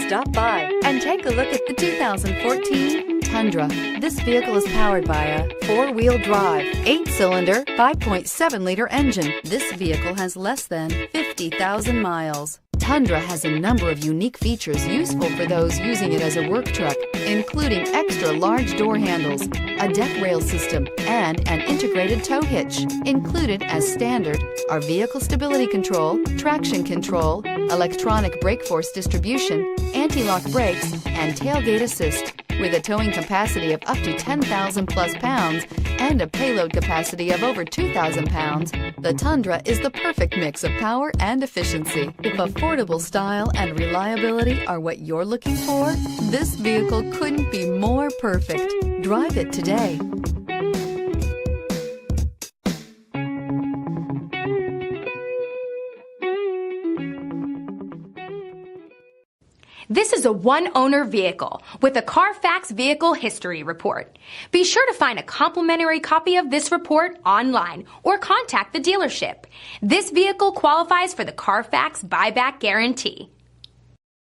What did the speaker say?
Stop by and take a look at the 2014 Tundra. This vehicle is powered by a 4-wheel drive, 8-cylinder, 5.7-liter engine. This vehicle has less than 50,000 miles. Tundra has a number of unique features useful for those using it as a work truck, including extra large door handles, a deck rail system, and an integrated tow hitch. Included as standard are vehicle stability control, traction control, electronic brake force distribution, anti-lock brakes, and tailgate assist. With a towing capacity of up to 10,000 plus pounds and a payload capacity of over 2,000 pounds, the Tundra is the perfect mix of power and efficiency. If affordable style and reliability are what you're looking for, this vehicle couldn't be more perfect. Drive it today. This is a one-owner vehicle with a CARFAX Vehicle History Report. Be sure to find a complimentary copy of this report online or contact the dealership. This vehicle qualifies for the CARFAX Buyback Guarantee.